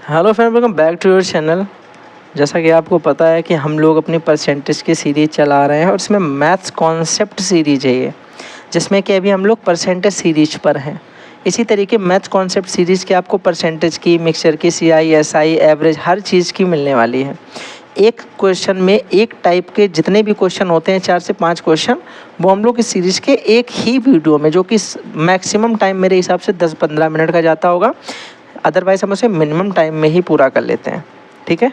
Hello friend, welcome back to your channel. जैसा कि आपको पता है कि हम लोग अपनी परसेंटेज की सीरीज़ चला रहे हैं और इसमें मैथ्स कॉन्सेप्ट सीरीज है ये, जिसमें कि अभी हम लोग परसेंटेज सीरीज पर हैं। इसी तरीके मैथ्स कॉन्सेप्ट सीरीज़ के आपको परसेंटेज की, मिक्सचर की, सीआई, एसआई, एवरेज हर चीज़ की मिलने वाली है। एक क्वेश्चन में एक टाइप के जितने भी क्वेश्चन होते हैं 4 से 5 क्वेश्चन, वो हम लोग इस सीरीज़ के एक ही वीडियो में, जो कि मैक्सिमम टाइम मेरे हिसाब से 10-15 मिनट का जाता होगा, अदरवाइज़ हम उसे मिनिमम टाइम में ही पूरा कर लेते हैं। ठीक है,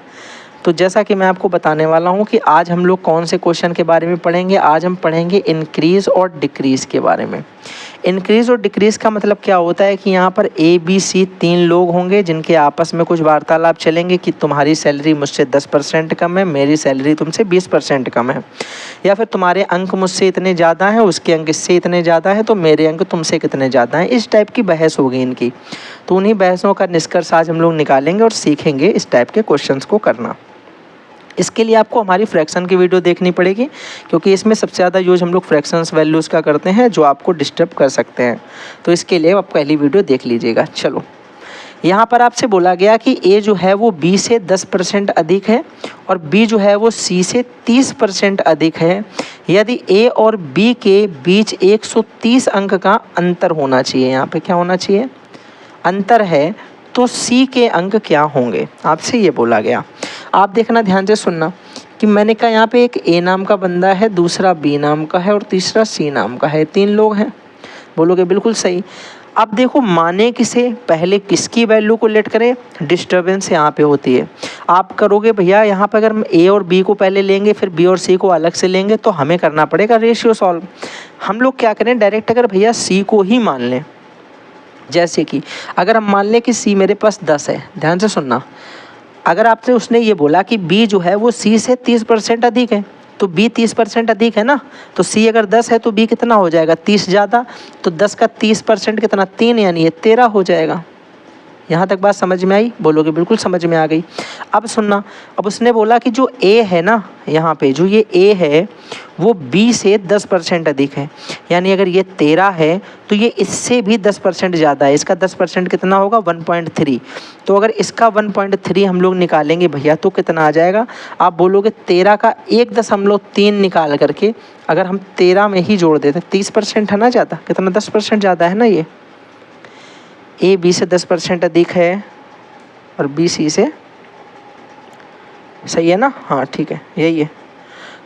तो जैसा कि मैं आपको बताने वाला हूं कि आज हम लोग कौन से क्वेश्चन के बारे में पढ़ेंगे। आज हम पढ़ेंगे इंक्रीज़ और डिक्रीज़ के बारे में। इंक्रीज़ और डिक्रीज़ का मतलब क्या होता है कि यहाँ पर ए बी सी 3 लोग होंगे जिनके आपस में कुछ वार्तालाप चलेंगे कि तुम्हारी सैलरी मुझसे 10% कम है, मेरी सैलरी तुमसे 20% कम है, या फिर तुम्हारे अंक मुझसे इतने ज़्यादा हैं, उसके अंक इससे इतने ज़्यादा हैं, तो मेरे अंक तुमसे कितने ज़्यादा हैं। इस टाइप की बहस होगी इनकी। तो उन्हीं बहसों का निष्कर्ष आज हम लोग निकालेंगे और सीखेंगे इस टाइप के क्वेश्चंस को करना। इसके लिए आपको हमारी फ्रैक्शन की वीडियो देखनी पड़ेगी, क्योंकि इसमें सबसे ज़्यादा यूज हम लोग फ्रैक्शंस वैल्यूज़ का करते हैं जो आपको डिस्टर्ब कर सकते हैं। तो इसके लिए आप पहली वीडियो देख लीजिएगा। चलो, यहाँ पर आपसे बोला गया कि ए जो है वो बी से 10% अधिक है और बी जो है वो सी से 30% अधिक है। यदि ए और बी के बीच 130 अंक का अंतर होना चाहिए, यहाँ पे क्या होना चाहिए, अंतर है, तो सी के अंक क्या होंगे, आपसे ये बोला गया। आप देखना, ध्यान से सुनना कि मैंने कहा यहाँ पे एक ए नाम का बंदा है, दूसरा बी नाम का है और तीसरा सी नाम का है। 3 लोग हैं। बोलोगे बिल्कुल सही। अब देखो, माने किसे, पहले किसकी वैल्यू को लेट करें, डिस्टर्बेंस यहाँ पे होती है। आप करोगे भैया यहाँ पे, अगर हम ए और बी को पहले लेंगे फिर बी और सी को अलग से लेंगे, तो हमें करना पड़ेगा रेशियो सॉल्व। हम लोग क्या करें, डायरेक्ट अगर भैया सी को ही मान लें, जैसे कि अगर हम मान लें कि सी मेरे पास 10 है, ध्यान से सुनना। अगर आपसे उसने ये बोला कि बी जो है वो सी से 30% अधिक है, तो बी 30% अधिक है ना, तो सी अगर 10 है तो बी कितना हो जाएगा, 30 ज़्यादा, तो 10 का 30% कितना, 3, यानी ये 13 हो जाएगा। यहाँ तक बात समझ में आई? बोलोगे बिल्कुल समझ में आ गई। अब सुनना, अब उसने बोला कि जो ए है ना, यहाँ पे जो ये ए है वो बी से 10% अधिक है, यानी अगर ये 13 है तो ये इससे भी 10% ज़्यादा है। इसका 10% कितना होगा, 1.3। तो अगर इसका 1.3 हम लोग निकालेंगे भैया तो कितना आ जाएगा, आप बोलोगे 13 का 1.3 निकाल करके अगर हम 13 में ही जोड़ देते, 30% है ना ज़्यादा, कितना 10% ज़्यादा है ना, ये ए बी से 10% अधिक है और बी सी से, सही है ना, हाँ ठीक है, यही है।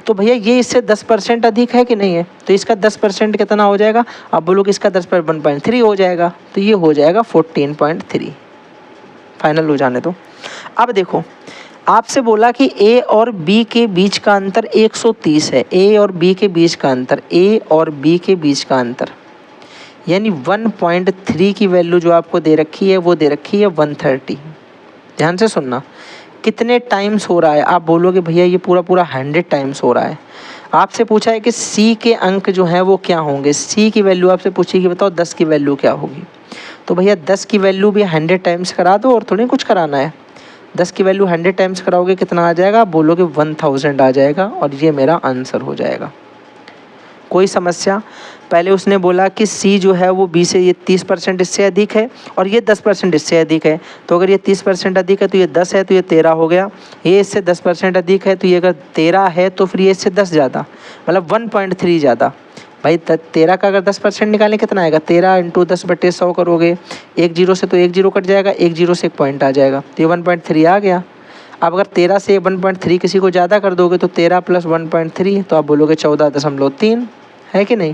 तो भैया ये इससे 10% अधिक है कि नहीं है, तो इसका 10% कितना हो जाएगा, आप बोलोगे इसका 10% 1.3 हो जाएगा, तो ये हो जाएगा 14.3। फाइनल हो जाने दो। अब देखो, आपसे बोला कि ए और बी के बीच का अंतर 130 है। ए और बी के बीच का अंतर, ए और बी के बीच का अंतर यानी 1.3 की वैल्यू जो आपको दे रखी है वो दे रखी है 130। ध्यान से सुनना, कितने टाइम्स हो रहा है, आप बोलोगे भैया ये पूरा 100 टाइम्स हो रहा है। आपसे पूछा है कि सी के अंक जो हैं वो क्या होंगे, सी की वैल्यू आपसे पूछी कि बताओ 10 की वैल्यू क्या होगी। तो भैया 10 की वैल्यू भी 100 टाइम्स करा दो और थोड़ी कुछ कराना है। 10 की वैल्यू 100 टाइम्स कराओगे कितना आ जाएगा, आप बोलोगे 1000 आ जाएगा और ये मेरा आंसर हो जाएगा। कोई समस्या? पहले उसने बोला कि सी जो है वो बी से ये 30% इससे अधिक है और ये 10% इससे अधिक है। तो अगर ये 30% अधिक है तो ये 10 है, तो ये 13 हो गया। ये इससे 10% अधिक है, तो ये अगर 13 है तो फिर ये इससे 10 ज़्यादा, मतलब 1.3 ज़्यादा। भाई 13 का अगर 10% निकालें कितना आएगा, 13 × 10/100 करोगे, 1 0 से तो 1 0 कट जाएगा, 1 0 से 1 पॉइंट आ जाएगा, तो ये 1.3 आ गया। अब अगर 13 से 1.3 किसी को ज़्यादा कर दोगे तो 13 + 1.3, तो आप बोलोगे 14.3, है कि नहीं।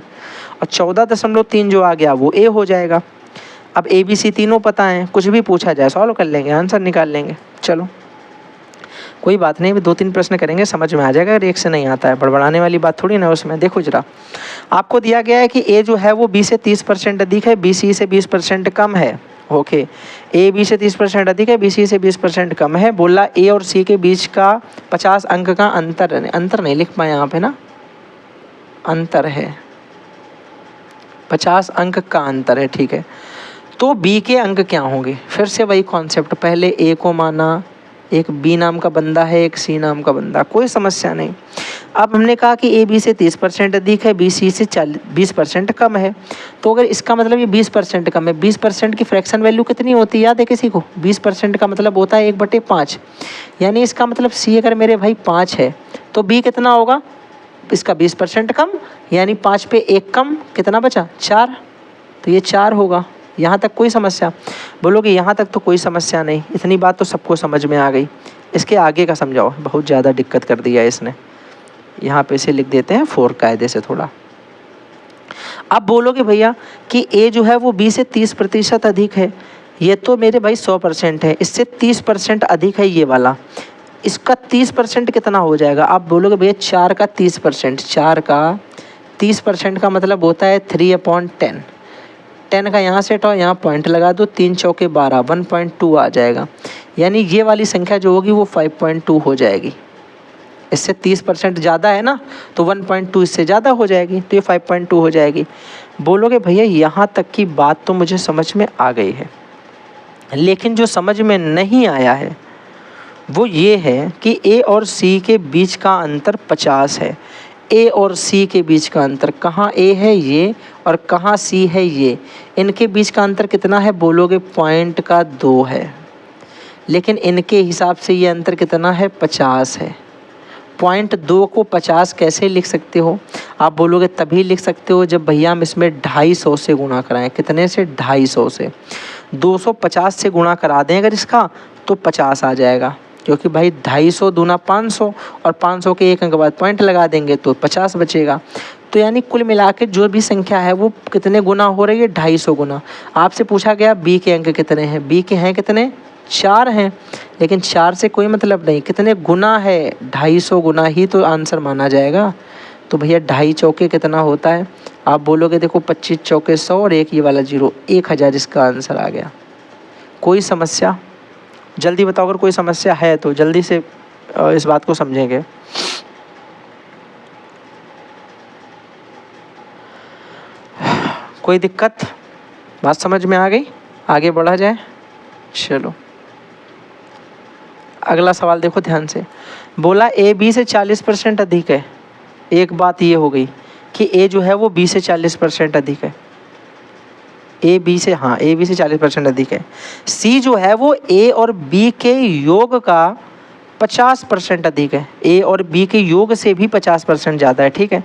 और 14.3 जो आ गया वो ए हो जाएगा। अब ए बी सी तीनों पता हैं, कुछ भी पूछा जाए सॉल्व कर लेंगे, आंसर निकाल लेंगे। चलो कोई बात नहीं, 2-3 प्रश्न करेंगे, समझ में आ जाएगा। अगर एक से नहीं आता है, बड़बड़ाने वाली बात थोड़ी ना उसमें। देखो जरा, आपको दिया गया है कि ए जो है वो बी से 30% अधिक है, बी सी से 20% कम है। ओके, ए बी से 30% अधिक है, बी सी से 20% कम है। बोला ए और सी के बीच का 50 अंक का अंतर नहीं लिख पाए यहाँ पे ना, अंतर है, 50 अंक का अंतर है, ठीक है। तो बी के अंक क्या होंगे, फिर से वही कॉन्सेप्ट, पहले ए को माना, एक बी नाम का बंदा है, एक सी नाम का बंदा, कोई समस्या नहीं। अब हमने कहा कि ए बी से 30% अधिक है, बी सी से 20% कम है। तो अगर इसका मतलब ये 20% कम है, 20% की फ्रैक्शन वैल्यू कितनी होती है याद है किसी को? 20% का मतलब होता है 1/5। यानी इसका मतलब सी अगर मेरे भाई 5 है तो बी कितना होगा? इसका 20% कम, यानी 5 पे 1 कम, कितना बचा? 4। तो ये 4 होगा। यहाँ तक कोई समस्या? बोलोगे यहाँ तक तो कोई समस्या नहीं, इतनी बात तो सबको समझ में आ गई। इसके आगे का समझाओ, बहुत ज़्यादा दिक्कत कर दिया इसने। यहाँ पे इसे लिख देते हैं 4 कायदे से थोड़ा। अब बोलोगे भैया कि ए जो है वो बी से 30% अधिक है। ये तो मेरे भाई 100% है, इससे 30% अधिक है ये वाला। इसका 30% कितना हो जाएगा? आप बोलोगे भैया 4 का 30%, 4 का 30% का मतलब होता है 3/10। 10 का यहाँ से हटाओ, यहाँ पॉइंट लगा दो, 3 चौके 12, 1.2 आ जाएगा। यानी ये वाली संख्या जो होगी वो 5.2 हो जाएगी। इससे 30% ज़्यादा है ना, तो 1.2 इससे ज़्यादा हो जाएगी, तो ये 5.2 हो जाएगी। बोलोगे भैया यहाँ तक की बात तो मुझे समझ में आ गई है, लेकिन जो समझ में नहीं आया है वो ये है कि ए और सी के बीच का अंतर 50 है। ए और सी के बीच का अंतर, कहाँ ए है ये और कहाँ सी है ये, इनके बीच का अंतर कितना है? बोलोगे पॉइंट का 2 है, लेकिन इनके हिसाब से ये अंतर कितना है? 50 है। पॉइंट 2 को 50 कैसे लिख सकते हो? आप बोलोगे तभी लिख सकते हो जब भैया हम इसमें 250 से गुणा कराएं। कितने से? 250 से। 250 से गुणा करा दें अगर इसका तो 50 आ जाएगा, क्योंकि भाई 250 दूना 500 और 500 के 1 अंक बाद पॉइंट लगा देंगे तो 50 बचेगा। तो यानी कुल मिला के जो भी संख्या है वो कितने गुना हो रही है? 250 गुना। आपसे पूछा गया बी के अंक कितने हैं? बी के हैं कितने? 4 हैं, लेकिन 4 से कोई मतलब नहीं, कितने गुना है? 250 गुना ही तो आंसर माना जाएगा। तो भैया 2.5 चौके कितना होता है? आप बोलोगे देखो 25 चौके 100 और एक ये वाला 0, 1000 इसका आंसर आ गया। कोई समस्या? जल्दी बताओ, अगर कोई समस्या है तो जल्दी से इस बात को समझेंगे। कोई दिक्कत? बात समझ में आ गई? आगे बढ़ा जाए, चलो अगला सवाल देखो ध्यान से। बोला ए बी से 40% अधिक है। एक बात ये हो गई कि ए जो है वो बी से 40% अधिक है। ए बी से, हाँ ए बी से 40% अधिक है। सी जो है वो ए और बी के योग का 50% अधिक है। ए और बी के योग से भी 50% ज़्यादा है, ठीक है।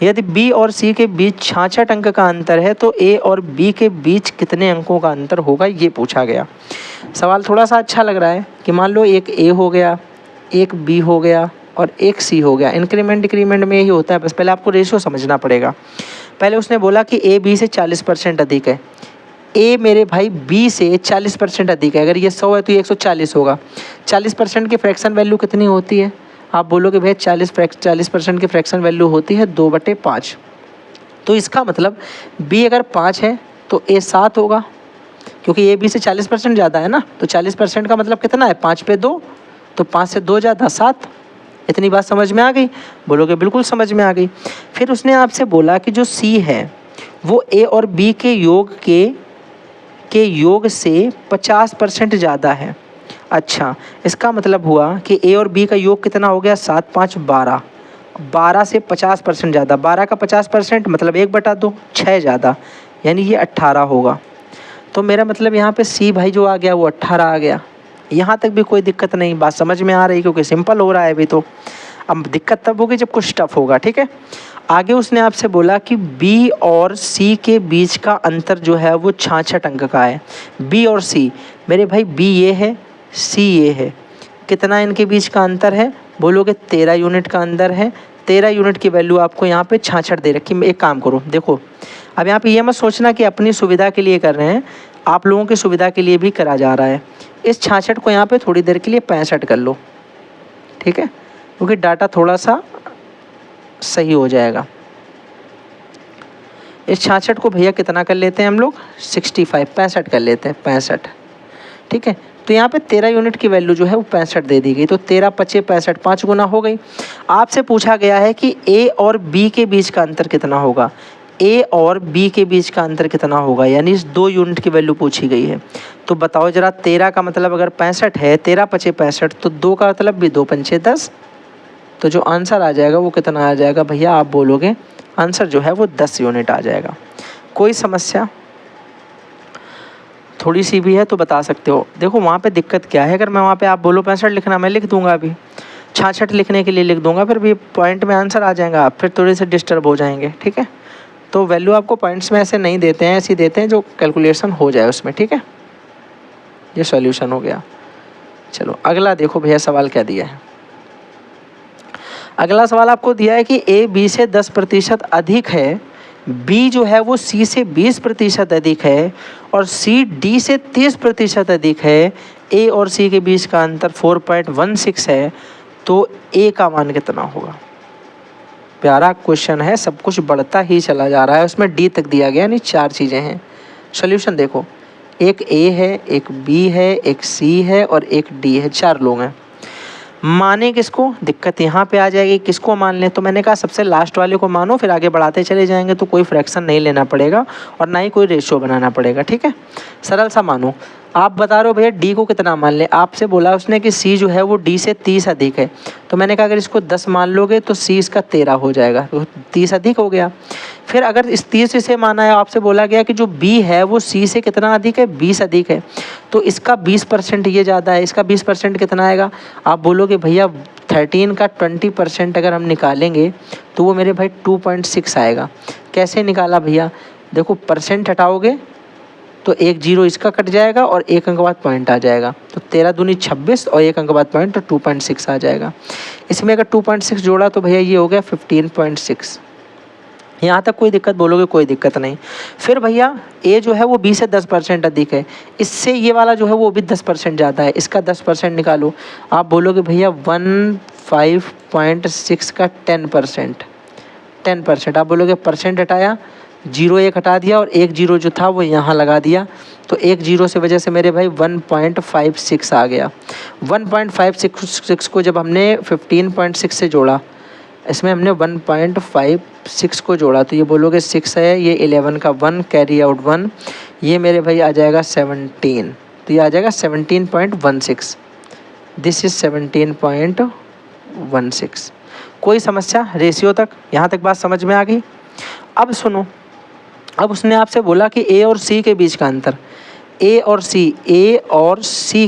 यदि बी और सी के बीच 66 अंक का अंतर है तो ए और बी के बीच कितने अंकों का अंतर होगा, ये पूछा गया। सवाल थोड़ा सा अच्छा लग रहा है कि मान लो एक ए हो गया, एक बी हो गया और एक सी हो गया। इंक्रीमेंट डिक्रीमेंट में यही होता है, बस पहले आपको रेशियो समझना पड़ेगा। पहले उसने बोला कि ए बी से 40% अधिक है। ए मेरे भाई बी से 40% अधिक है। अगर ये 100 है तो ये 140 होगा। 40% की फ्रैक्शन वैल्यू कितनी होती है? आप बोलोगे भैया 40% की फ्रैक्शन वैल्यू होती है 2/5। तो इसका मतलब बी अगर 5 है तो ए 7 होगा, क्योंकि ए बी से 40% ज़्यादा है ना। तो 40% का मतलब कितना है? 5 पे 2, तो 5 से 2 ज़्यादा 7। इतनी बात समझ में आ गई? बोलोगे बिल्कुल समझ में आ गई। फिर उसने आपसे बोला कि जो सी है वो ए और बी के योग से 50% ज़्यादा है। अच्छा, इसका मतलब हुआ कि ए और बी का योग कितना हो गया? 7 5 12। 12 से 50% ज़्यादा, 12 का 50% मतलब 1/2, 6 ज़्यादा, यानी ये 18 होगा। तो मेरा मतलब यहाँ पे सी भाई जो आ गया वो 18 आ गया। यहाँ तक भी कोई दिक्कत नहीं, बात समझ में आ रही, क्योंकि सिंपल हो रहा है अभी तो। अब दिक्कत तब होगी जब कुछ टफ होगा, ठीक है। आगे उसने आपसे बोला कि बी और सी के बीच का अंतर जो है वो 66 अंक का है। बी और सी, मेरे भाई बी ये है, सी ये है, कितना इनके बीच का अंतर है? बोलोगे 13 यूनिट का अंतर है। 13 यूनिट की वैल्यू आपको यहाँ पे 66 दे रखी। एक काम करो, देखो अब यहाँ पे ये मत सोचना कि अपनी सुविधा के लिए कर रहे हैं, आप लोगों की सुविधा के लिए भी करा जा रहा है। इस 66 को यहाँ पे थोड़ी देर के लिए 65 कर लो, ठीक है, क्योंकि डाटा थोड़ा सा सही हो जाएगा। इस 66 को भैया कितना कर लेते हैं हम लोग? 65 कर लेते हैं, 65, ठीक है। तो यहाँ पे 13 यूनिट की वैल्यू जो है वो 65 दे दी गई। तो 13 5 65, 5 गुना हो गई। आपसे पूछा गया है कि ए और बी के बीच का अंतर कितना होगा। ए और बी के बीच का अंतर कितना होगा, यानी इस 2 यूनिट की वैल्यू पूछी गई है। तो बताओ जरा, 13 का मतलब अगर 65 है, 13 5 65, तो 2 का मतलब भी 2 5 10, तो जो आंसर आ जाएगा वो कितना आ जाएगा भैया, आप बोलोगे आंसर जो है वो 10 यूनिट आ जाएगा। कोई समस्या थोड़ी सी भी है तो बता सकते हो। देखो वहाँ पे दिक्कत क्या है, अगर मैं वहाँ पे आप बोलो 65 लिखना, मैं लिख दूंगा, अभी 66 लिखने के लिए लिख दूंगा, फिर भी पॉइंट में आंसर आ जाएगा, आप फिर थोड़े से डिस्टर्ब हो जाएंगे। ठीक है, तो वैल्यू आपको पॉइंट्स में ऐसे नहीं देते हैं, ऐसे देते हैं जो कैलकुलेशन हो जाए उसमें। ठीक है, ये सॉल्यूशन हो गया। चलो अगला देखो भैया सवाल क्या दिया है। अगला सवाल आपको दिया है कि ए बी से 10% अधिक है, बी जो है वो सी से 20% अधिक है और सी डी से 30% अधिक है। ए और सी के बीच का अंतर 4.16 है, तो ए का मान कितना होगा। प्यारा क्वेश्चन है, सब कुछ बढ़ता ही चला जा रहा है, उसमें डी तक दिया गया, यानी 4 चीज़ें हैं। सॉल्यूशन देखो, एक ए है, एक बी है, एक सी है और एक डी है, 4 लोग हैं। माने किसको, दिक्कत यहाँ पे आ जाएगी, किसको मान लें। तो मैंने कहा सबसे लास्ट वाले को मानो, फिर आगे बढ़ाते चले जाएंगे तो कोई फ्रैक्शन नहीं लेना पड़ेगा और ना ही कोई रेशियो बनाना पड़ेगा। ठीक है, सरल सा मानो। आप बता रहे हो भैया डी को कितना मान ले, आपसे बोला उसने कि सी जो है वो डी से 30 अधिक है, तो मैंने कहा अगर इसको 10 मान लोगे तो सी इसका 13 हो जाएगा, तो 30 अधिक हो गया। फिर अगर इस 30 से माना है, आपसे बोला गया कि जो बी है वो सी से कितना अधिक है, 20 अधिक है, तो इसका 20% ये ज़्यादा है, इसका 20% कितना आएगा। आप बोलोगे भैया 13 का 20% अगर हम निकालेंगे तो वो मेरे भाई 2.6 आएगा। कैसे निकाला भैया, देखो परसेंट हटाओगे तो 1 0 इसका कट जाएगा और 1 अंक बाद पॉइंट आ जाएगा, तो 13 दूनी 26 और 1 अंक बाद पॉइंट, तो 2.6 आ जाएगा। इसमें अगर 2.6 जोड़ा तो भैया ये हो गया 15.6। यहाँ तक कोई दिक्कत, बोलोगे कोई दिक्कत नहीं। फिर भैया ए जो है वो बी से 10% अधिक है, इससे ये वाला जो है वो भी 10% ज़्यादा है, इसका 10% निकालो। आप बोलोगे भैया 15.6 का 10%, आप बोलोगे परसेंट हटाया, 0 1 हटा दिया और 1 0 जो था वो यहाँ लगा दिया, तो 1 0 से वजह से मेरे भाई 1.56 आ गया। 1.56 को जब हमने 15.6 से जोड़ा, इसमें हमने 1.56 को जोड़ा, तो ये बोलोगे 6 है, ये 11 का 1 कैरी आउट 1, ये मेरे भाई आ जाएगा 17, तो ये आ जाएगा 17.16। This is 17.16। कोई समस्या रेशियो तक, यहाँ तक बात समझ में आ गई। अब सुनो, अब उसने आपसे बोला कि ए और सी के बीच का अंतर, ए और सी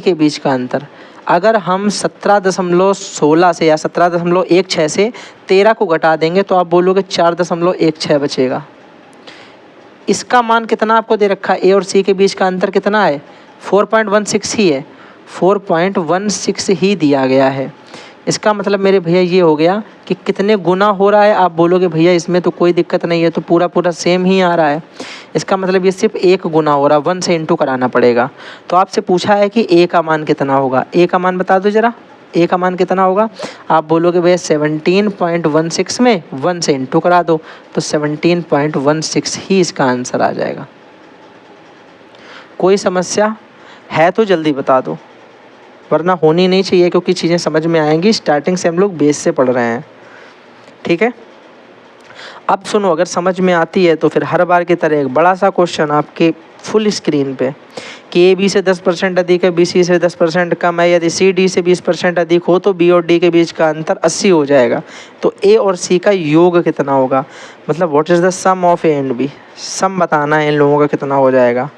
के बीच का अंतर अगर हम 17.16 से या 17.16 से 13 को घटा देंगे तो आप बोलोगे 4.16 बचेगा। इसका मान कितना आपको दे रखा है, ए और सी के बीच का अंतर कितना है, 4.16 ही है, 4.16 ही दिया गया है। इसका मतलब मेरे भैया ये हो गया कि कितने गुना हो रहा है। आप बोलोगे भैया इसमें तो कोई दिक्कत नहीं है, तो पूरा सेम ही आ रहा है। इसका मतलब ये सिर्फ 1 गुना हो रहा है, 1 से इंटू कराना पड़ेगा। तो आपसे पूछा है कि ए का मान कितना होगा, ए का मान बता दो ज़रा, ए का मान कितना होगा। आप बोलोगे भैया 17.16 में 1 से इंटू करा दो, तो 17.16 ही इसका आंसर आ जाएगा। कोई समस्या है तो जल्दी बता दो, वरना होनी नहीं चाहिए, क्योंकि चीज़ें समझ में आएंगी। स्टार्टिंग से हम लोग बेस से पढ़ रहे हैं, ठीक है। अब सुनो, अगर समझ में आती है तो फिर हर बार की तरह एक बड़ा सा क्वेश्चन आपके फुल स्क्रीन पे कि ए बी से 10% अधिक है, बी सी से 10% कम है, यदि सी डी से 20% अधिक हो तो बी और डी के बीच का अंतर 80 हो जाएगा, तो ए और सी का योग कितना होगा। मतलब what is the sum of A and B, sum बताना है इन लोगों का कितना हो जाएगा।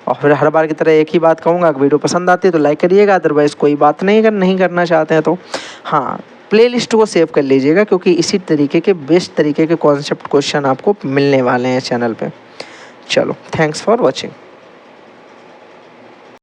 और फिर हर बार की तरह एक ही बात कहूँगा, अगर वीडियो पसंद आती है तो लाइक करिएगा, अदरवाइज़ कोई बात नहीं, अगर नहीं करना चाहते हैं तो हाँ प्लेलिस्ट को सेव कर लीजिएगा, क्योंकि इसी तरीके के बेस्ट तरीके के कॉन्सेप्ट क्वेश्चन आपको मिलने वाले हैं चैनल पे। चलो, थैंक्स फॉर वॉचिंग।